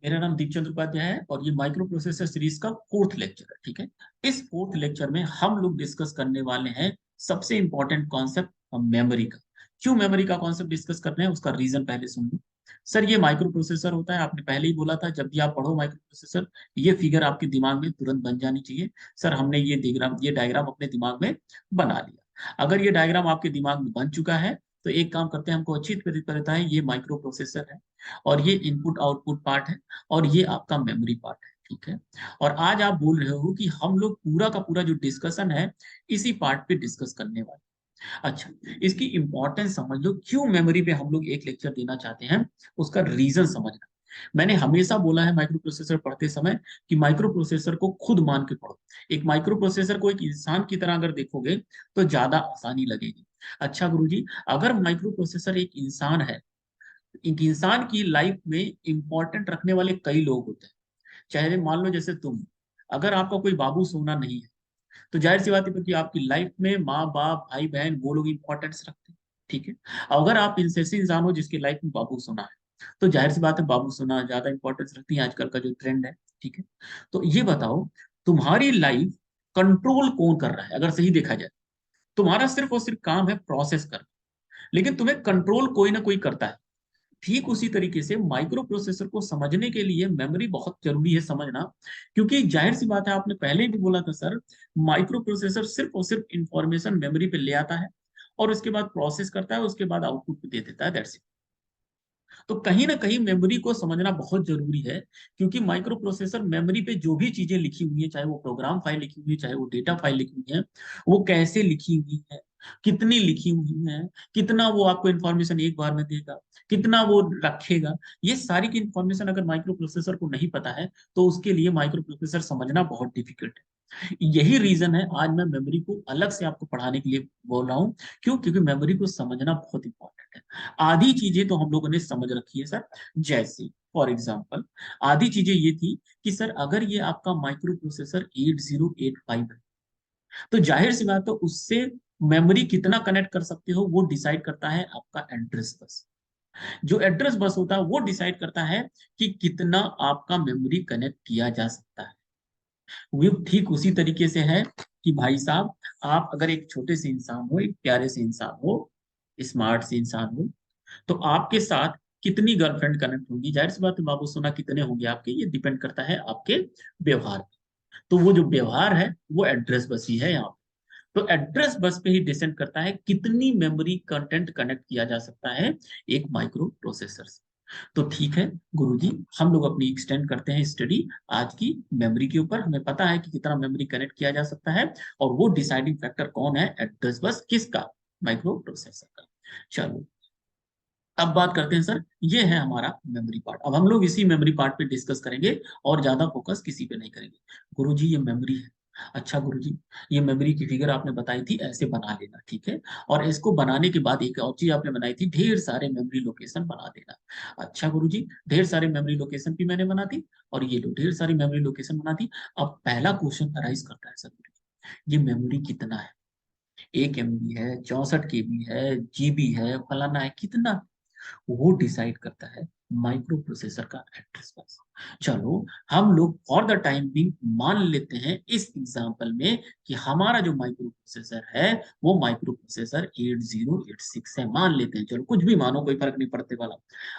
मेरा नाम दीपचंद्र उपाध्याय है और ये माइक्रो प्रोसेसर सीरीज का 4th लेक्चर है। ठीक है, इस 4th लेक्चर में हम लोग डिस्कस करने वाले हैं सबसे इंपॉर्टेंट कॉन्सेप्ट मेमोरी का। क्यों मेमोरी का कॉन्सेप्ट डिस्कस कर रहे हैं उसका रीजन पहले सुन लो। सर ये माइक्रो प्रोसेसर होता है, आपने पहले ही बोला था जब भी आप पढ़ो माइक्रो प्रोसेसर ये फिगर आपके दिमाग में तुरंत बन जानी चाहिए। सर हमने ये डायग्राम अपने दिमाग में बना लिया। अगर ये डायग्राम आपके दिमाग में बन चुका है तो एक काम करते हैं, हमको अच्छी तरह पता है ये माइक्रो प्रोसेसर है और ये इनपुट आउटपुट पार्ट है और ये आपका मेमोरी पार्ट है। ठीक है, और आज आप बोल रहे हो कि हम लोग पूरा का पूरा जो डिस्कशन है इसी पार्ट पे डिस्कस करने वाले। अच्छा, इसकी इंपॉर्टेंस समझ लो, क्यों मेमोरी पे हम लोग एक लेक्चर देना चाहते हैं उसका रीजन समझना। मैंने हमेशा बोला है माइक्रो प्रोसेसर पढ़ते समय कि माइक्रो प्रोसेसर को खुद मान के पढ़ो। एक माइक्रो प्रोसेसर को एक इंसान की तरह अगर देखोगे तो ज्यादा आसानी लगेगी। अच्छा गुरुजी, अगर माइक्रो प्रोसेसर एक इंसान है, एक इंसान की लाइफ में इंपॉर्टेंट रखने वाले कई लोग होते हैं। चाहे मान लो जैसे तुम, अगर आपका कोई बाबू सोना नहीं है तो जाहिर सी बात है कि आपकी लाइफ में माँ बाप भाई बहन वो लोग इंपॉर्टेंस रखते हैं। ठीक है, अगर आप इनसे ऐसे इंसान हो जिसकी लाइफ में बाबू सोना है तो जाहिर सी बात है बाबू सोना ज्यादा इंपॉर्टेंस रखती है, आजकल का जो ट्रेंड है। ठीक है, तो ये बताओ, तुम्हारी लाइफ कंट्रोल कौन कर रहा है? अगर सही देखा जाए, तुम्हारा सिर्फ और सिर्फ काम है प्रोसेस करना, लेकिन तुम्हें कंट्रोल कोई ना कोई करता है। ठीक उसी तरीके से माइक्रो प्रोसेसर को समझने के लिए मेमोरी बहुत जरूरी है समझना। क्योंकि जाहिर सी बात है, आपने पहले भी बोला था सर, माइक्रो प्रोसेसर सिर्फ और सिर्फ इंफॉर्मेशन मेमोरी पे ले आता है और उसके बाद प्रोसेस करता है, उसके बाद आउटपुट पे दे देता है, दैट्स इट। तो कहीं ना कहीं मेमोरी को समझना बहुत जरूरी है, क्योंकि माइक्रो प्रोसेसर मेमोरी पे जो भी चीजें लिखी हुई है, चाहे वो प्रोग्राम फाइल लिखी हुई है, चाहे वो डेटा फाइल लिखी हुई है, वो कैसे लिखी हुई है, कितनी लिखी हुई है, कितना वो आपको इन्फॉर्मेशन एक बार में देगा, कितना वो रखेगा, ये सारी की इन्फॉर्मेशन अगर माइक्रो प्रोसेसर को नहीं पता है तो उसके लिए माइक्रो प्रोसेसर समझना बहुत डिफिकल्ट है। यही रीजन है आज मैं मेमोरी को अलग से आपको पढ़ाने के लिए बोल रहा हूँ। क्यों? क्योंकि मेमोरी को समझना बहुत इंपॉर्टेंट है। आधी चीजें तो हम लोगों ने समझ रखी है सर, जैसे फॉर एग्जाम्पल आधी चीजें ये थी कि सर अगर ये आपका माइक्रो प्रोसेसर 8085 है तो जाहिर सी बात है उससे मेमोरी कितना कनेक्ट कर सकते हो वो डिसाइड करता है आपका एड्रेस बस। जो एड्रेस बस होता है वो डिसाइड करता है कि कितना आपका मेमोरी कनेक्ट किया जा सकता है। वो ठीक उसी तरीके से है कि भाई साहब, आप अगर एक छोटे से इंसान हो, एक प्यारे से इंसान हो, स्मार्ट से इंसान हो, तो आपके साथ कितनी गर्लफ्रेंड कनेक्ट होंगी? जाहिर सी बात है बाबू सोना कितने होंगे आपके, ये डिपेंड करता है आपके व्यवहार पे। तो वो जो व्यवहार है वो एड्रेस बस ही है यहाँ पे। तो एड्रेस बस पे ही डिपेंड करता है कितनी मेमोरी कंटेंट कनेक्ट किया जा सकता है एक माइक्रो प्रोसेसर से। तो ठीक है गुरुजी, हम लोग अपनी एक्सटेंड करते हैं स्टडी आज की मेमोरी के ऊपर। हमें पता है कि कितना मेमोरी कनेक्ट किया जा सकता है और वो डिसाइडिंग फैक्टर कौन है? एड्रेस बस किसका? माइक्रो प्रोसेसर का। चलो अब बात करते हैं सर, ये है हमारा मेमोरी पार्ट। अब हम लोग इसी मेमोरी पार्ट पे डिस्कस करेंगे और ज्यादा फोकस किसी पे नहीं करेंगे। गुरुजी ये मेमोरी है। अच्छा गुरुजी, ये मेमोरी की फिगर आपने बताई थी, ऐसे बना लेना। ठीक है, और इसको बनाने के बाद एक और चीज आपने बनाई थी, ढेर सारे मेमोरी लोकेशन बना देना। अच्छा गुरुजी, ढेर सारे मेमोरी लोकेशन भी मैंने बना दी और ये लो ढेर सारी मेमोरी लोकेशन बना दी। अब पहला क्वेश्चन अराइज करता है सर, ये मेमोरी कितना है? 1 MB है, 64 KB है, जीबी है, फलाना है, कितना? वो डिसाइड करता है माइक्रो प्रोसेसर का एड्रेस बस। चलो हम लोग फॉर द टाइम बिंग मान लेते हैं इस एग्जांपल में कि हमारा जो माइक्रो प्रोसेसर है वो माइक्रो प्रोसेसर 8086 है। मान लेते हैं, चलो कुछ भी मानो, कोई फर्क नहीं पड़ते वाला।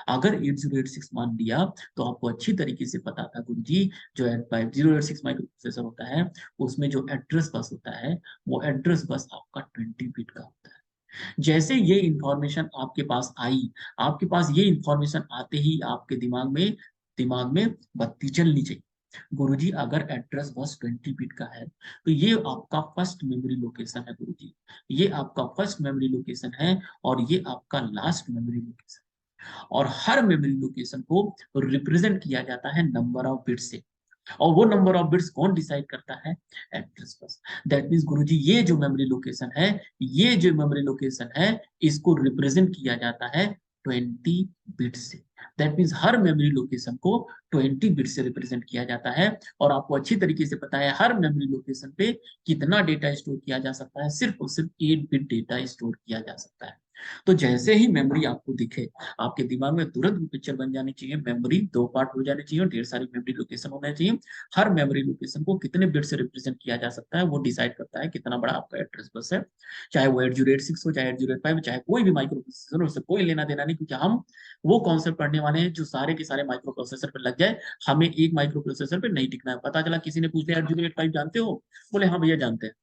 अगर 8086 मान लिया तो आपको अच्छी तरीके से पता था गुरुजी, जो 8086 माइक्रो प्रोसेसर होता है उसमें जो एड्रेस बस होता है वो एड्रेस बस आपका 20 बिट का होता है। जैसे ये इंफॉर्मेशन आपके पास आई, आपके पास ये इंफॉर्मेशन आते ही आपके दिमाग में बत्ती जलनी चाहिए। गुरुजी अगर एड्रेस बस 20 बिट का है तो ये आपका फर्स्ट मेमोरी लोकेशन है गुरुजी, ये आपका फर्स्ट मेमोरी लोकेशन है और ये आपका लास्ट मेमोरी लोकेशन। और हर मेमोरी लोकेशन को रिप्रेजेंट किया जाता है नंबर ऑफ बिट से, और वो नंबर ऑफ बिट्स कौन डिसाइड करता है? Address bus. दैट मीन्स गुरुजी ये जो मेमोरी लोकेशन है, ये जो मेमोरी लोकेशन है इसको रिप्रेजेंट किया जाता है 20 बिट से। That means her memory location को 20 बिट से रिप्रेजेंट किया जाता है। और आपको अच्छी तरीके से पता है हर मेमोरी लोकेशन पे कितना डेटा स्टोर किया जा सकता है? सिर्फ और सिर्फ 8 बिट डेटा स्टोर किया जा सकता है। तो जैसे ही मेमोरी आपको दिखे, आपके दिमाग में तुरंत वो पिक्चर बन जानी चाहिए। मेमोरी दो पार्ट हो जाने चाहिए और ढेर सारी मेमोरी लोकेशन होना चाहिए। हर मेमोरी लोकेशन को कितने बिट से रिप्रेजेंट किया जा सकता है वो डिसाइड करता है कितना बड़ा आपका एड्रेस बस है। चाहे वो 8086 हो, चाहे 8085, चाहे कोई भी माइक्रो प्रोसेसर हो, उससे कोई लेना देना नहीं, क्योंकि हम वो कॉन्सेप्ट पढ़ने वाले हैं जो सारे के सारे माइक्रो प्रोसेसर पर लग जाए। हमें एक माइक्रो प्रोसेसर पर नहीं टिकना है। पता चला किसी ने पूछ लिया 8085 जानते हो, बोले हाँ भैया जानते हैं।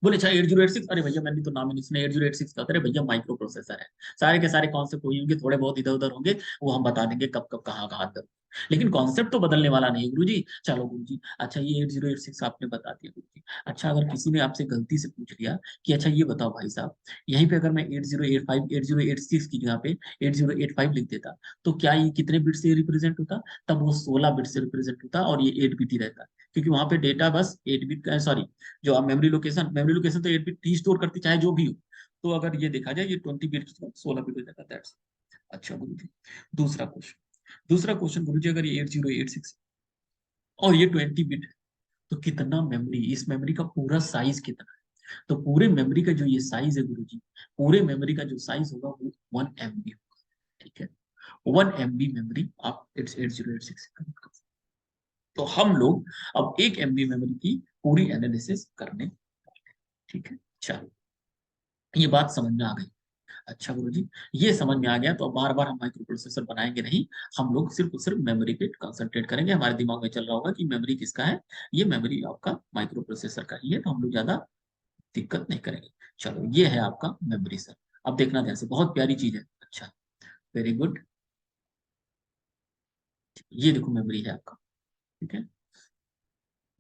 बोले अच्छा 8086, अरे भैया मैंने तो नाम ही नहीं सुना 8086 का। अरे भैया माइक्रो प्रोसेसर है। सारे के सारे कॉन्सेप्ट वही होंगे, थोड़े बहुत इधर उधर होंगे, वो हम बता देंगे कब कब कहाँ कहाँ तक। लेकिन कॉन्सेप्ट तो बदलने वाला नहीं है गुरुजी। चलो गुरुजी, अच्छा ये 8086 आपने बता दिया गुरुजी। अच्छा अगर किसी ने आपसे गलती से पूछ लिया कि अच्छा ये बताओ भाई साहब, यहीं पे अगर मैं 8085 8086 की जगह पे 8085 लिख देता, तो क्या ये कितने बिट से रिप्रेजेंट होता? तब वो 16 बिट से रिप्रेजेंट होता और ये 8 बिट ही रहता, क्योंकि वहां पे डेटा बस 8 बिट का, सॉरी, जो आप मेमोरी लोकेशन तो 8 बिट ही स्टोर करती, चाहे जो भी हो। तो अगर ये देखा जाए ये 20 बिट 16 बिट हो जाता है, दैट्स। अच्छा गुरु जी, दूसरा क्वेश्चन, गुरु जी, अगर ये 8086 और ये 20 बिट है, तो कितना मेमोरी, इस मेमोरी का पूरा साइज कितना है? तो पूरे मेमोरी का जो ये साइज है गुरु जी, पूरे मेमोरी का जो साइज होगा वो 1 MB होगा। ठीक है, 1 MB मेमोरी आप 8086 से कनेक्ट कर सकते हैं। तो हम लोग अब 1 MB मेमोरी की पूरी एनालिसिस करने वाले हैं। ठीक है, चलो ये बात समझ में आ गई। अच्छा गुरुजी, ये समझ में आ गया तो अब बार बार हम माइक्रो प्रोसेसर बनाएंगे नहीं। हम लोग सिर्फ और सिर्फ मेमोरी पे कंसंट्रेट करेंगे। हमारे दिमाग में चल रहा होगा कि मेमोरी किसका है, ये मेमोरी आपका माइक्रो प्रोसेसर का ही है, तो हम लोग ज्यादा दिक्कत नहीं करेंगे। चलो ये है आपका मेमोरी सर। अब देखना ध्यान से, बहुत प्यारी चीज है। अच्छा, वेरी गुड। ये देखो मेमोरी है आपका। ठीक है,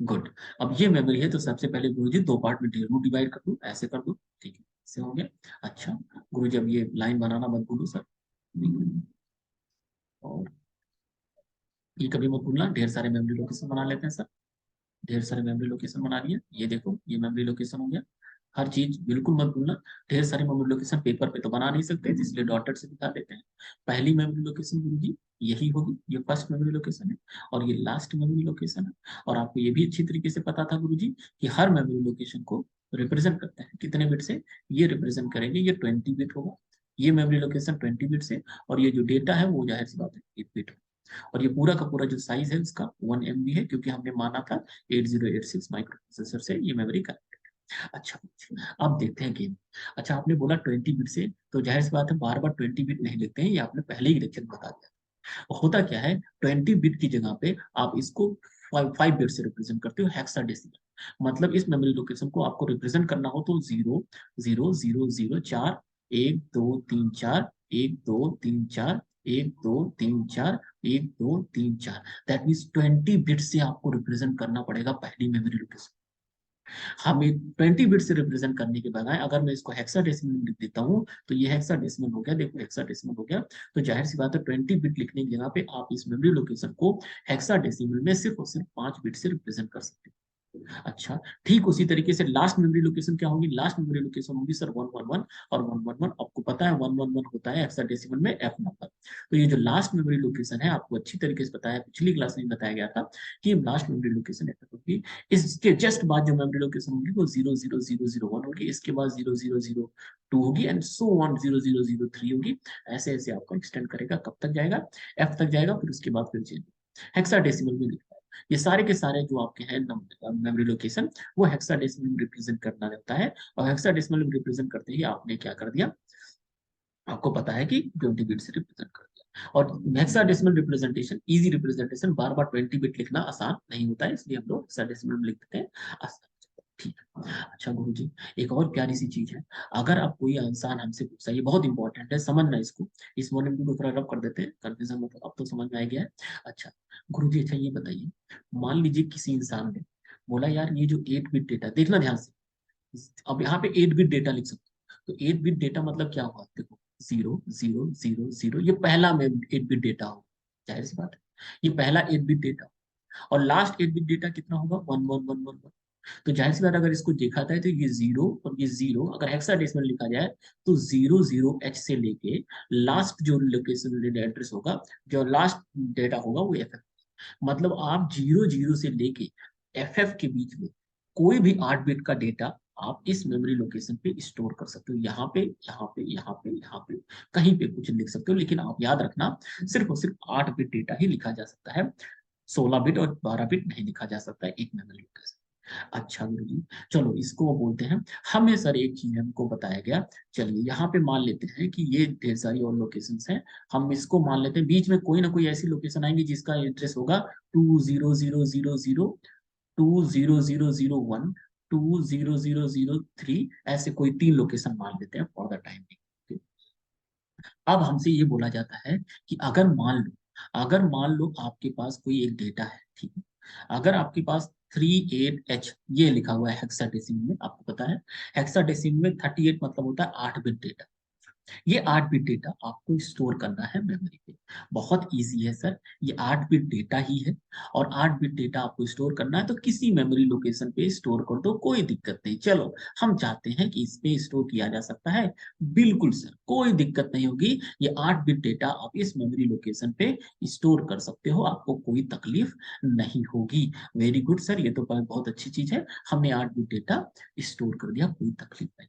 गुड। अब ये मेमोरी है तो सबसे पहले गुरुजी दो पार्ट में डिवाइड कर दो, ऐसे कर दो। ठीक है, ऐसे हो गया। अच्छा गुरुजी, अब ये लाइन बनाना मत भूलो सर। और ये कभी मत भूलना, ढेर सारे मेमोरी लोकेशन बना लेते हैं सर। ढेर सारे मेमोरी लोकेशन बना लिए, ये देखो ये मेमोरी लोकेशन हो गया। हर चीज बिल्कुल मत भूलना। ढेर सारी मेमोरी लोकेशन पेपर पे तो बना नहीं सकते, इसलिए डॉटेड से दिखा देते हैं। पहली मेमोरी लोकेशन गुरुजी यही होगी, ये फर्स्ट मेमोरी लोकेशन है। और ये लास्ट मेमोरी लोकेशन है। और आपको ये भी अच्छी तरीके से पता था गुरुजी कि हर मेमोरी लोकेशन को रिप्रेजेंट करते हैं कितने बिट से, ये रिप्रेजेंट करेंगे, ये 20 बिट होगा। ये मेमोरी लोकेशन 20 बिट से, और ये जो डेटा है वो जाहिर सी बात है 8 बिट। और ये पूरा का पूरा जो साइज है उसका 1 MB है, क्योंकि हमने माना था 8086 माइक्रो प्रोसेसर से ये मेमोरी कनेक्टेड है। अच्छा, अब देखते हैं गेम। अच्छा आपने बोला 20 बिट से, तो जाहिर सी बात है बार बार 20 बिट नहीं लिखते हैं, ये आपने पहले ही लेक्चर में बता दिया। होता क्या है, 20 बिट की जगह पे आप इसको 5 बिट से रिप्रेजेंट करते हो, हेक्साडेसिमल। मतलब इस मेमोरी लोकेशन को आपको रिप्रेजेंट करना हो तो 0 0 0 0 4 1 2 3 4, 1 2 3 4, 1 2 3 4, 1 2 3 4, दैट मीन्स 20 बिट से आपको रिप्रेजेंट करना पड़ेगा पहली मेमोरी लोकेशन। हमें 20 बिट से रिप्रेजेंट करने के बजाय अगर मैं इसको हेक्साडेसिमल में लिख देता हूँ, तो ये हेक्साडेसिमल हो गया, देखो हेक्साडेसिमल हो गया। तो जाहिर सी बात है 20 बिट लिखने की जगह पे आप इस मेमोरी लोकेशन को हेक्साडेसिमल में सिर्फ और सिर्फ 5 बिट से रिप्रेजेंट कर सकते हैं। अच्छा, ठीक उसी तरीके से लास्ट मेमोरी लोकेशन क्या होगी, लास्ट मेमोरी लोकेशन होगी सर 111। और 111 आपको पता है 111 होता है हेक्साडेसिमल में F नंबर। तो ये जो लास्ट मेमोरी लोकेशन है आपको अच्छी तरीके से बताया, पिछली क्लास में बताया गया था कि लास्ट मेमोरी लोकेशन F होगी। इसके जस्ट बाद जो मेमोरी लोकेशन होगी वो 0 0 0 0 1 होगी, इसके बाद 0 0 0 2 होगी, एंड सो ऑन 0 0 0 3 होगी। ऐसे ऐसे आपको एक्सटेंड करेगा, कब तक जाएगा, F तक जाएगा, फिर उसके बाद फिर चेंज हेक्साडेसिमल में लिखा है। ये सारे के सारे जो आपके हैं मेमोरी लोकेशन, वो हेक्साडेसिमल में रिप्रेजेंट करना रहता है। और हेक्साडेसिमल में रिप्रेजेंट करते ही आपने क्या कर दिया, आपको पता है कि 20 बिट से रिप्रेजेंट कर दिया। और हेक्साडेसिमल रिप्रेजेंटेशन, इजी रिप्रेजेंटेशन, बार बार 20 बिट लिखना आसान नहीं होता है, इसलिए हम लोग हेक्साडेसिमल में लिख देते हैं, आसान। ठीक है। अच्छा गुरु जी, एक और प्यारी सी चीज है। अगर आप कोई इंसान हमसे पूछता है, ये बहुत इंपॉर्टेंट है, समझना इसको। इस मॉर्निंग को थोड़ा रब कर देते हैं, कंफ्यूजन मतलब अब तो समझ में आ गया है। अच्छा गुरु जी, अच्छा ये बताइए, मान लीजिए किसी इंसान ने बोला यार ये जो 8 बिट डेटा, देखना ध्यान से, अब यहाँ पे 8 बिट डेटा लिख सकते हो। तो 8 बिट डेटा मतलब क्या हुआ, देखो 0 0 0 0, ये पहला में 8 बिट डेटा होगा, जाहिर सी बात है, ये पहला 8 बिट डेटा। और लास्ट 8 बिट डेटा कितना होगा, 1 1 1 1 1। तो जाहिर सी बात अगर इसको देखा जाए तो ये जीरो और ये जीरो अगर हेक्साडेसिमल लिखा जाए, तो 0 0 H से लेके लास्ट जो लोकेशन एड्रेस होगा, जो लास्ट डेटा होगा वो FF। मतलब आप 0 0 से लेके FF के बीच में कोई भी 8 बिट का डेटा आप इस मेमोरी लोकेशन पे स्टोर कर सकते हो। यहाँ पे, यहाँ पे, यहाँ पे, यहाँ पे, कहीं पे कुछ लिख सकते हो, लेकिन आप याद रखना सिर्फ और सिर्फ 8 बिट डेटा ही लिखा जा सकता है, 16 बिट और 12 बिट नहीं लिखा जा सकता है एक मेमोरी लोकेशन। अच्छा गुरु जी, चलो इसको बोलते हैं, हमें सर एक चीज हमको बताया गया। चलिए यहाँ पे मान लेते हैं कि ये ढेर सारी और लोकेशंस हैं, हम इसको मान लेते हैं बीच में कोई ना कोई ऐसी लोकेशन आएंगी जिसका एड्रेस होगा 20000, 20001, 20003, ऐसे कोई 3 लोकेशन मान लेते हैं फॉर द टाइम। अब हमसे ये बोला जाता है कि अगर मान लो आपके पास कोई एक डेटा है, ठीक है, अगर आपके पास 38H ये लिखा हुआ है हेक्साडेसिमल में, आपको पता है हेक्साडेसिमल में 38 मतलब होता है 8 बिट डेटा। ये 8 बिट डेटा आपको स्टोर करना है मेमोरी पे। बहुत इजी है सर, ये 8 बिट डेटा ही है, और 8 बिट डेटा आपको स्टोर करना है तो किसी मेमोरी लोकेशन पे स्टोर कर दो, कोई दिक्कत नहीं। चलो हम चाहते हैं कि इस पे स्टोर किया जा सकता है, बिल्कुल सर, कोई दिक्कत नहीं होगी। ये 8 बिट डेटा आप इस मेमोरी लोकेशन पे स्टोर कर सकते हो, आपको कोई तकलीफ नहीं होगी। वेरी गुड सर, ये तो बहुत अच्छी चीज है, हमने 8 बिट डेटा स्टोर कर दिया, कोई तकलीफ नहीं।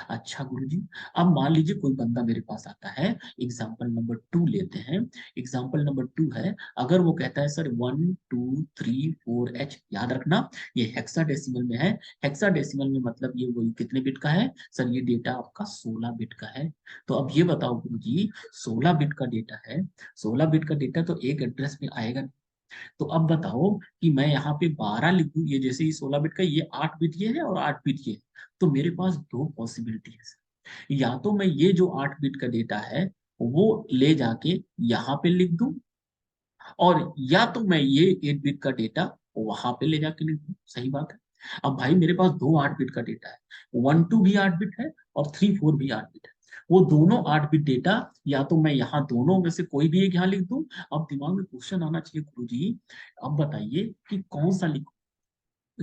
अच्छा गुरुजी, अब मान लीजिए कोई बंदा मेरे पास आता है, एग्जाम्पल नंबर 2 लेते हैं। एग्जाम्पल नंबर 2 है, अगर वो कहता है सर 1234H, याद रखना ये हेक्साडेसिमल में है। हेक्साडेसिमल में मतलब ये वही कितने बिट का है सर, ये डेटा आपका 16 बिट का है। तो अब ये बताओ गुरुजी, 16 बिट का डेटा है, 16 बिट का डेटा तो एक एड्रेस में आएगा। तो अब बताओ कि मैं यहाँ पे 12 लिख दूं, ये जैसे ही 16 बिट का, ये 8 बिट ये है और 8 बिट ये है, तो मेरे पास दो पॉसिबिलिटी है। या तो मैं ये जो 8 बिट का डेटा है वो ले जाके यहाँ पे लिख दूं, और या तो मैं ये 8 बिट का डेटा वहां पे ले जाके लिख दूं। सही बात है। अब भाई मेरे पास दो 8 बिट का डेटा है, 1 2 भी 8 बिट है और 3 4 भी 8 बिट है। वो दोनों 8 बिट डेटा, या तो मैं यहाँ दोनों में से कोई भी एक यहाँ लिख दूं। अब दिमाग में क्वेश्चन आना चाहिए गुरु जी, अब बताइए कि कौन सा लिखूं।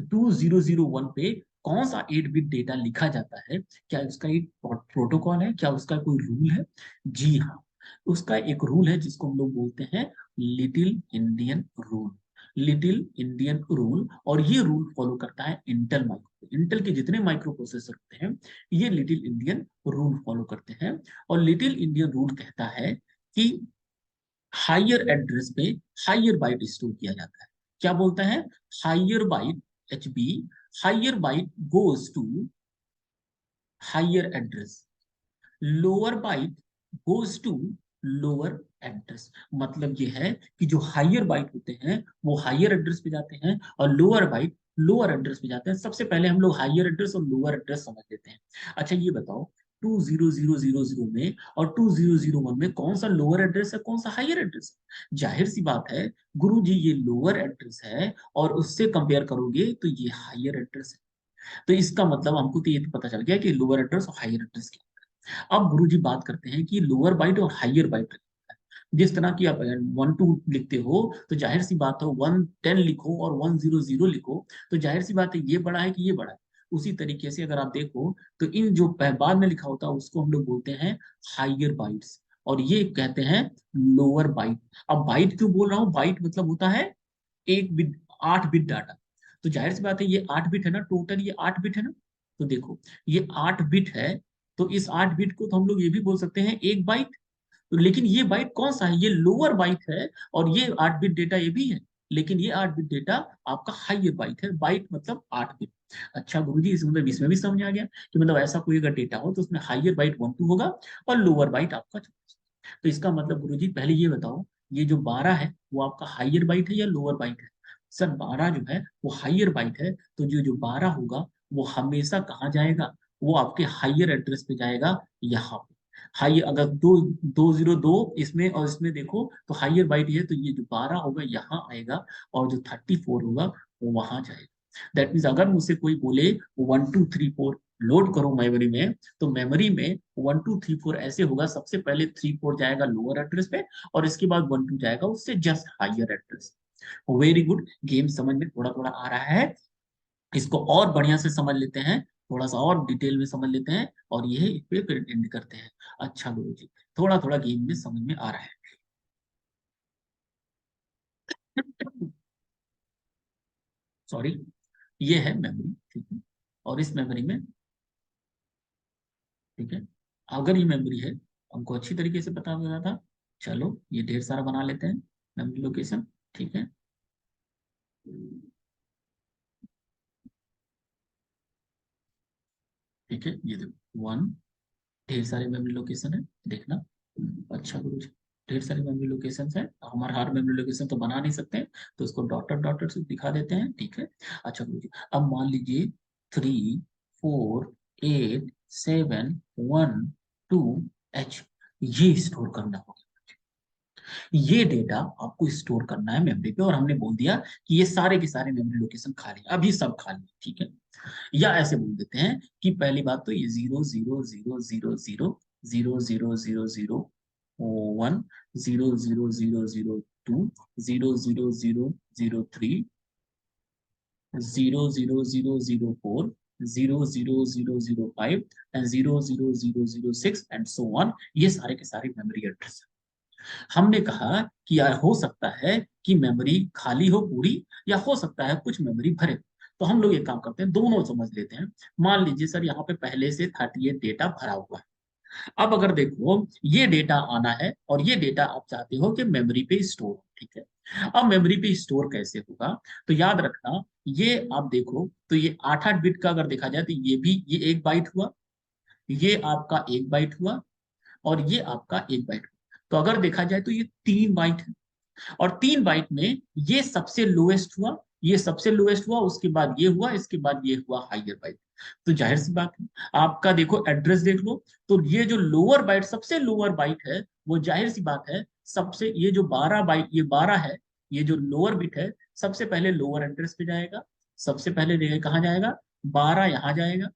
2001 पे कौन सा 8 बिट डेटा लिखा जाता है? क्या उसका एक प्रोटोकॉल है, क्या उसका कोई रूल है? जी हाँ, उसका एक रूल है जिसको हम लोग बोलते हैं little Indian rule. Little Indian rule, और ये रूल फॉलो करता है इंटेल के जितने माइक्रो प्रोसेसर होते हैं, ये लिटिल इंडियन रूल फॉलो करते हैं। और लिटिल इंडियन रूल कहता है कि हायर एड्रेस पे हायर बाइट स्टोर किया जाता है। क्या बोलता है? Higher byte, HB, higher byte goes to higher address, lower byte goes to lower address. मतलब ये है कि जो हायर बाइट होते हैं वो हायर एड्रेस पे जाते हैं, और लोअर बाइट लोअर एड्रेस पे जाते हैं। सबसे पहले हम लोग हायर एड्रेस और लोअर एड्रेस समझ लेते हैं। अच्छा ये बताओ, 20000 में और 2001 में कौन सा लोअर एड्रेस है, कौन सा हायर एड्रेस है? जाहिर सी बात है गुरु जी, ये लोअर एड्रेस है, और उससे कंपेयर करोगे तो ये हायर एड्रेस है। तो इसका मतलब हमको तो ये तो पता चल गया कि लोअर एड्रेस और हायर एड्रेस क्या। अब गुरुजी बात करते हैं कि लोअर बाइट और हायर बाइट। जिस तरह की आप 1 2 लिखते हो तो जाहिर सी बात है 110 लिखो और 100 लिखो, तो जाहिर सी बात है ये बड़ा है कि ये बड़ा है। उसी तरीके से अगर आप देखो तो इन जो बाद में लिखा होता है उसको हम लोग बोलते हैं हायर बाइट्स, और ये कहते हैं लोअर बाइट। अब बाइट क्यों बोल रहा हूँ? बाइट मतलब होता है एक बिट, 8 बिट डाटा। तो जाहिर सी बात है ये 8 बिट है ना, टोटल ये 8 बिट है ना। तो देखो ये 8 बिट है, तो इस 8 बिट को तो हम लोग ये भी बोल सकते हैं एक बाइट। तो लेकिन ये बाइट कौन सा है? ये लोअर बाइट है, और ये 8 बिट डेटा ये भी है, लेकिन ये 8 बिट डेटा आपका हायर बाइट है। बाइट मतलब 8 बिट। अच्छा गुरुजी, इसमें भी समझ आ गया कि मतलब ऐसा कोई अगर डेटा हो तो उसमें हायर बाइट 1 2 होगा और लोअर बाइट आपका 24। तो इसका मतलब गुरुजी पहले ये बताओ, ये जो 12 है वो आपका हायर बाइट है या लोअर बाइट है? सर 12 जो है वो हायर बाइट है, तो जो जो 12 होगा वो हमेशा कहाँ जाएगा? वो आपके हायर एड्रेस पे जाएगा, यहाँ पे। हाई अगर दो 202 इसमें और इसमें देखो तो हायर बाइट है, तो ये जो 12 होगा यहाँ आएगा, और जो 34 होगा वो वहां जाएगा। दैट मीन्स अगर मुझसे कोई बोले 1 2 3 4 लोड करो मेमोरी में, तो मेमोरी में 1 2 3 4 ऐसे होगा, सबसे पहले 3 4 जाएगा लोअर एड्रेस पे, और इसके बाद 1 2 जाएगा उससे just higher address. Very good, game समझ में थोड़ा थोड़ा आ रहा है। इसको और बढ़िया से समझ लेते हैं, थोड़ा सा और डिटेल में समझ लेते हैं, और ये इस पे फिर एंड करते हैं। अच्छा गुरु जी, थोड़ा थोड़ा गेम में समझ में आ रहा है। सॉरी, ये है मेमोरी, ठीक है, और इस मेमोरी में, ठीक है, अगर ये मेमोरी है, हमको अच्छी तरीके से पता हो गया था। चलो ये ढेर सारा बना लेते हैं मेमोरी लोकेशन, ठीक है। ठीक है, ये देखो वन, ढेर सारे मेमोरी लोकेशन है, देखना। अच्छा गुरु जी, ढेर सारे मेमोरी लोकेशन है, हमारा हर मेमोरी लोकेशन तो बना नहीं सकते, तो उसको डॉटेड डॉटेड से दिखा देते हैं, ठीक है। अच्छा गुरु जी, अब मान लीजिए 3, 4, 8, 7, 1, 2 H, ये स्टोर करना होगा। ये डेटा आपको स्टोर करना है मेमोरी पे, और हमने बोल दिया कि ये सारे के सारे मेमोरी लोकेशन खाली है, अभी सब खाली है, ठीक है। या ऐसे बोल देते हैं कि पहली बात तो ये 0, 0, 0, 0, 0, 0, 0, 0, 1, 0, 0, 0, 0, 2, 0, 0, 0, 0, 3, 0, 0, 0, 0, 4, 0, 0, 0, 0, 5 एंड 0, 0, 0, 0, 6 एंड सो ऑन, ये सारे के सारे मेमोरी एड्रेस। हमने कहा कि यार हो सकता है कि मेमोरी खाली हो पूरी, या हो सकता है कुछ मेमोरी भरे। तो हम लोग ये काम करते हैं, दोनों समझ लेते हैं। मान लीजिए सर यहाँ पे पहले से 38 डेटा भरा हुआ है। अब अगर देखो ये डेटा आना है, और ये डेटा आप चाहते हो कि मेमोरी पे स्टोर हो, ठीक है। अब मेमोरी पे स्टोर कैसे होगा, तो याद रखना, ये आप देखो तो ये 8 8 बिट का अगर देखा जाए तो ये भी, ये 1 बाइट हुआ, ये आपका 1 बाइट हुआ, और ये आपका 1 बाइट हुआ। तो अगर देखा जाए तो ये 3 बाइट है, और 3 बाइट में ये सबसे लोएस्ट हुआ, ये सबसे लोएस्ट हुआ, उसके बाद ये हुआ, इसके बाद ये हुआ हाइयर बाइट। तो जाहिर सी बात है, आपका देखो एड्रेस देख लो, तो ये जो लोअर बाइट, सबसे लोअर बाइट है, वो जाहिर सी बात है, सबसे ये जो 12 बाइट, ये 12 है, ये जो लोअर बिट है, सबसे पहले लोअर एड्रेस पे जाएगा। सबसे पहले कहाँ जाएगा, 12 यहाँ जाएगा,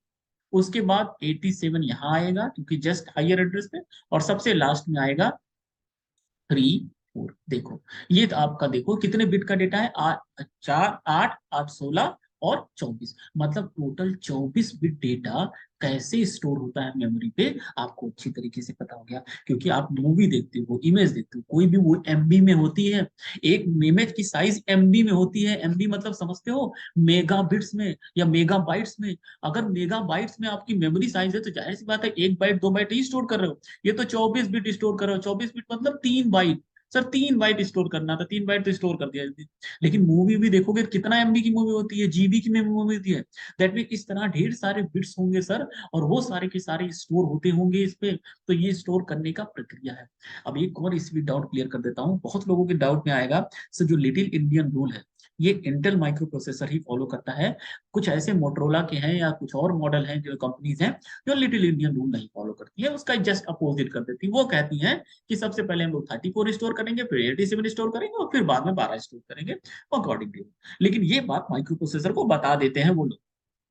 उसके बाद 87 यहाँ आएगा क्योंकि जस्ट हायर एड्रेस पे, और सबसे लास्ट में आएगा 3, 4। देखो ये तो आपका देखो कितने बिट का डेटा है, 8, 4, 8, 8, 16 और 24, मतलब टोटल 24 बिट डेटा कैसे स्टोर होता है मेमोरी पे, आपको अच्छी तरीके से पता हो गया। क्योंकि आप मूवी देखते हो, इमेज देखते हो, कोई भी वो एमबी में होती है, एक इमेज की साइज एमबी में होती है। एमबी मतलब समझते हो, मेगा बिट्स में या मेगा बाइट्स में। अगर मेगा बाइट्स में आपकी मेमोरी साइज है, तो जाहिर सी बात है 1 बाइट 2 बाइट ही स्टोर कर रहे हो। ये तो 24 बिट स्टोर कर रहे हो, 24 बिट मतलब 3 बाइट। सर 3 बाइट स्टोर करना था, 3 बाइट तो स्टोर कर दिया। लेकिन मूवी भी देखोगे कितना एमबी की मूवी होती है, जीबी की मूवी होती है। दैट मीन इस तरह ढेर सारे बिट्स होंगे सर, और वो सारे के सारे स्टोर होते होंगे इस पे। तो ये स्टोर करने का प्रक्रिया है। अब एक और इस भी डाउट क्लियर कर देता हूँ, बहुत लोगों के डाउट में आएगा, सर जो लिटिल इंडियन रूल है, ये इंटेल माइक्रो प्रोसेसर ही फॉलो करता है। कुछ ऐसे मोटरोला के हैं या कुछ और मॉडल हैं, जो कंपनीज हैं, जो लिटिल इंडियन रूल नहीं फॉलो करती है, उसका जस्ट अपोजिट कर देती है। वो कहती हैं कि सबसे पहले हम लोग 34 स्टोर करेंगे, फिर 87 स्टोर करेंगे, और फिर बाद में 12 स्टोर करेंगे अकॉर्डिंगली। लेकिन ये बात माइक्रो प्रोसेसर को बता देते हैं वो लोग।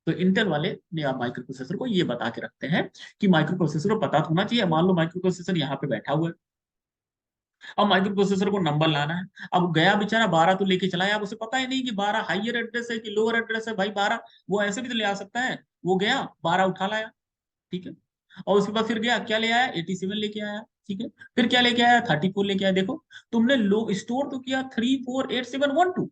तो इंटेल वाले ने आप माइक्रो प्रोसेसर को ये बता के रखते हैं कि माइक्रो प्रोसेसर को पता होना चाहिए। मान लो माइक्रो प्रोसेसर यहाँ पे बैठा हुआ है, अब माइक्रो प्रोसेसर को नंबर लाना है। अब गया बेचारा 12 तो लेके चला है, अब उसे पता ही नहीं कि 12 हाइयर एड्रेस है कि लोअर एड्रेस है। भाई 12 वो ऐसे भी तो ले आ सकता है, वो गया 12 उठा लाया, ठीक है। और उसके बाद फिर गया क्या ले आया, 87 लेके आया, ठीक है। फिर क्या लेके आया, 34 लेके आया। देखो तुमने लो स्टोर तो किया 348712,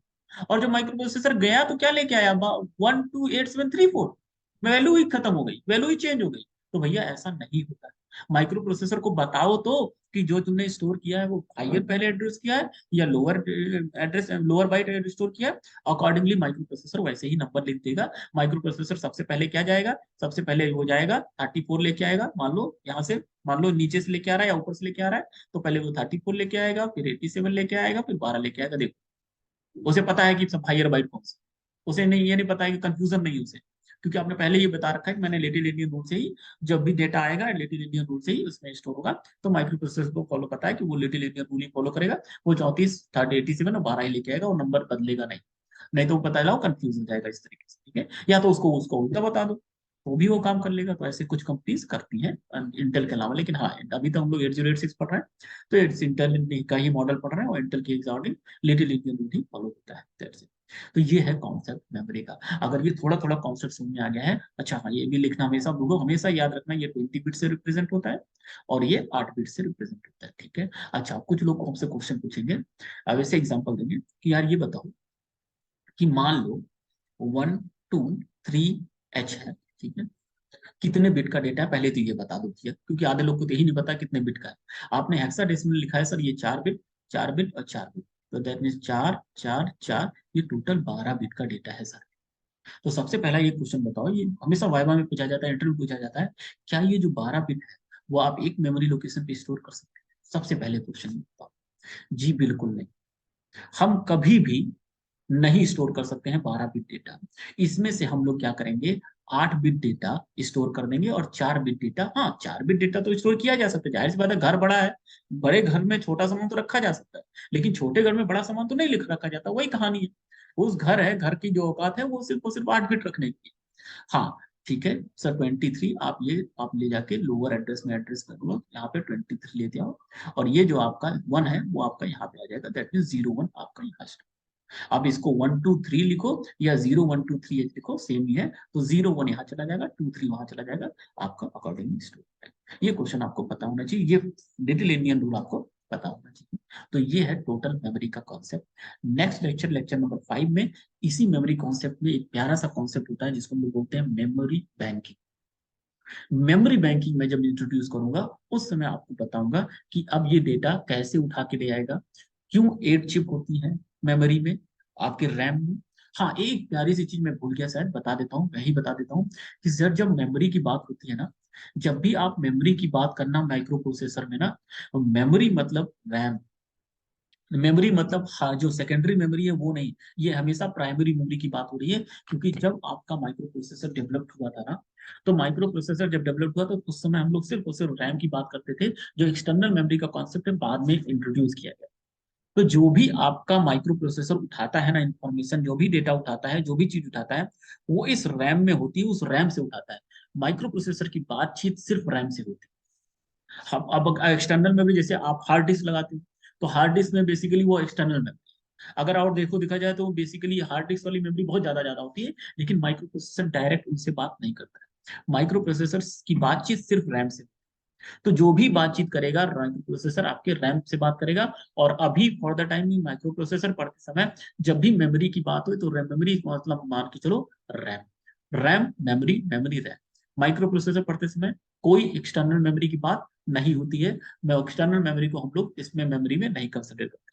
और जो माइक्रो प्रोसेसर गया तो क्या लेके आया, 128734। वैल्यू ही खत्म हो गई, वैल्यू ही चेंज हो गई। तो भैया ऐसा नहीं होता है। माइक्रो प्रोसेसर को बताओ तो कि जो तुमने स्टोर किया है वो हाइयर पहले एड्रेस किया है या lower address, lower byte store किया है। अकॉर्डिंगली माइक्रो प्रोसेसर वैसे ही नंबर लिख देगा। माइक्रो प्रोसेसर सबसे पहले क्या जाएगा, सबसे पहले हो जाएगा 34 लेके आएगा। मान लो यहाँ से, मान लो नीचे से लेके आ रहा है या ऊपर से लेके आ रहा है, तो पहले वो 34 लेके आएगा, फिर 87 लेके आएगा, फिर 12 लेके आएगा। देखो उसे पता है कि सब हायर बाइट कौन सा, उसे नहीं, ये नहीं पता है कि कंफ्यूजन नहीं है उसे, क्योंकि आपने पहले ये बता रखा है कि मैंने लिटिल इंडियन रूल से ही, जब भी डेटा आएगा लिटिल इंडियन रूल से ही उसमें स्टोर होगा। तो माइक्रो प्रोसेसर को फॉलो पता है कि वो लिटिल इंडियन रूल ही फॉलो करेगा। वो 34 37 और 12 ही लेके आएगा, और नंबर बदलेगा नहीं। नहीं तो पता चला कंफ्यूज हो जाएगा इस तरीके से, ठीक है। या तो उसको उसको उल्टा बता दो, तो भी वो काम कर लेगा। तो ऐसे कुछ कंपनीज करती हैं इंटेल के अलावा। लेकिन हाँ, अभी तो हम लोग 8086 पढ़ रहे हैं, तो इट्स इंटेल का ही मॉडल पढ़ रहे हैं, और इंटेल के अकॉर्डिंग लिटिल इंडियन रूल ही फॉलो होता है। That's it। तो ये है कॉन्सेप्ट मेमोरी का। अगर ये थोड़ा थोड़ा कॉन्सेप्ट समझ में आ गया है, अच्छा हाँ, ये भी लिखना हमेशा भूलो, हमेशा याद रखना, ये 20 बिट से रिप्रेजेंट होता है, और ये 8 बिट से रिप्रेजेंट होता है, ठीक है। अच्छा, कुछ लोग हमसे क्वेश्चन पूछेंगे, अब ऐसे एग्जाम्पल देंगे कि यार ये बताओ कि मान लो 1, 2, 3 H है, ठीक है। कितने बिट का डेटा है पहले तो ये बता दो भैया, क्योंकि आधे लोग को तो यही नहीं पता कितने बिट का है। आपने हेक्साडेसिमल लिखा है सर, ये 4 बिट, 4 बिट और 4 बिट, तो दैट मीन 4 4 4, ये टोटल 12 बिट का डेटा है सर। तो सबसे पहला ये क्वेश्चन बताओ, ये हमेशा वाइवा में पूछा जाता है, इंटरव्यू पूछा जाता है, क्या ये जो 12 बिट है वो आप एक मेमोरी लोकेशन पे स्टोर कर सकते हैं? सबसे पहले क्वेश्चन बताओ। जी बिल्कुल नहीं, हम कभी भी नहीं स्टोर कर सकते हैं 12 बिट डेटा। इसमें से हम लोग क्या करेंगे, 8 बिट डेटा स्टोर कर देंगे, और 4 बिट डेटा, हाँ 4 बिट डेटा तो स्टोर किया जा सकता है, जाहिर सी बात है घर बड़ा है, बड़े घर में छोटा सामान तो रखा जा सकता है, लेकिन छोटे घर में बड़ा सामान तो नहीं लिख रखा जाता, वही कहानी है। उस घर है, घर की जो औकात है वो सिर्फ 8 बिट रखने की। हाँ ठीक है सर, 23 आप ले जाके लोअर एड्रेस में एड्रेस कर लो, यहाँ पे 23 लेते आओ, और ये जो आपका 1 है वो आपका यहाँ पे आ जाएगा, दैट मीन 01 आपका यहाँ। आप इसको 1 2 3 लिखो या 0 1 2 3 लिखो, सेम ही है। तो 0 1 यहाँ चला जाएगा, 2 3 वहां चला जाएगा, आपका अकॉर्डिंगली स्टोर है। ये क्वेश्चन आपको पता होना चाहिए, ये लिटिल इंडियन रूल आपको पता होना चाहिए। तो ये है टोटल मेमोरी का concept. Next lecture, lecture number 5 में, इसी मेमोरी कॉन्सेप्ट में एक प्यारा सा कॉन्सेप्ट होता है जिसको हम लोग बोलते हैं मेमोरी बैंकिंग। मेमोरी बैंकिंग में जब इंट्रोड्यूस करूंगा उस समय आपको बताऊंगा कि अब ये डेटा कैसे उठा के ले आएगा, क्यों 8 चिप होती है मेमोरी में, आपके रैम में। हाँ एक प्यारी सी चीज मैं भूल गया, शायद बता देता हूँ, मैं ही बता देता हूँ, कि सर जब मेमोरी की बात होती है ना, जब भी आप मेमोरी की बात करना माइक्रो प्रोसेसर में ना, मेमोरी मतलब रैम, मेमोरी मतलब हाँ जो सेकेंडरी मेमोरी है वो नहीं, ये हमेशा प्राइमरी मेमोरी की बात हो रही है। क्योंकि जब आपका माइक्रो प्रोसेसर डेवलप हुआ था ना, तो माइक्रो प्रोसेसर जब डेवलप हुआ तो उस समय हम लोग सिर्फ और सिर्फ रैम की बात करते थे, जो एक्सटर्नल मेमोरी का कॉन्सेप्ट है बाद में इंट्रोड्यूस किया गया। तो जो भी आपका माइक्रो प्रोसेसर उठाता है ना इंफॉर्मेशन, जो भी डेटा उठाता है, जो भी चीज उठाता है, वो इस रैम में होती है, उस रैम से उठाता है। माइक्रो प्रोसेसर की बातचीत सिर्फ रैम से होती है। अब एक्सटर्नल मेमोरी, जैसे आप हार्ड डिस्क लगाते हो, तो हार्ड डिस्क में बेसिकली वो एक्सटर्नल मेमोरी, अगर और देखा जाए तो बेसिकली हार्ड डिस्क वाली मेमोरी बहुत ज्यादा ज्यादा होती है, लेकिन माइक्रो प्रोसेसर डायरेक्ट उनसे बात नहीं करता है। माइक्रो प्रोसेसर की बातचीत सिर्फ रैम से। तो जो भी बातचीत करेगा माइक्रो प्रोसेसर आपके रैम से बात करेगा। और अभी for the time micro processor पढ़ते समय जब भी मेमोरी की बात हो तो रैम मेमोरी मतलब मान के चलो RAM, RAM memory, memory RAM. Micro processor पढ़ते समय कोई एक्सटर्नल मेमोरी की बात नहीं होती है। मैं एक्सटर्नल मेमोरी को हम लोग इसमें मेमोरी में नहीं कंसिडर करते।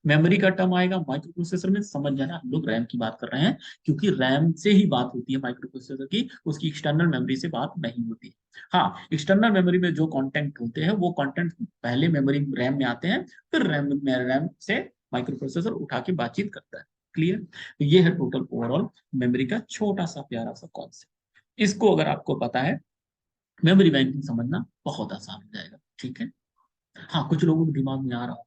मेमोरी का टर्म आएगा माइक्रो प्रोसेसर में, समझ जाना हम लोग रैम की बात कर रहे हैं, क्योंकि रैम से ही बात होती है माइक्रो प्रोसेसर की, उसकी एक्सटर्नल मेमोरी से बात नहीं होती। हाँ एक्सटर्नल मेमोरी में जो कंटेंट होते हैं वो कंटेंट पहले मेमोरी रैम में आते हैं, फिर रैम से माइक्रो प्रोसेसर उठा के बातचीत करता है। क्लियर? तो ये है टोटल ओवरऑल मेमोरी का छोटा सा प्यारा सा कॉन्सेप्ट। इसको अगर आपको पता है, मेमोरी बैंकिंग समझना बहुत आसान हो जाएगा। ठीक है। हाँ कुछ लोगों के दिमाग में आ रहा हो,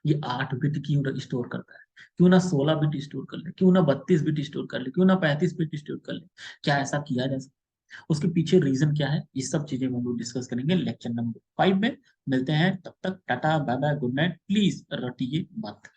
ये 8 बिट क्यों स्टोर करता है, क्यों ना 16 बिट स्टोर कर ले, क्यों ना 32 बिट स्टोर कर ले, क्यों ना 35 बिट स्टोर कर ले, क्या ऐसा किया जा सकता है, उसके पीछे रीजन क्या है, ये सब चीजें हम लोग डिस्कस करेंगे लेक्चर नंबर 5 में। मिलते हैं, तब तक tata bye bye, good night, please रटिए मत।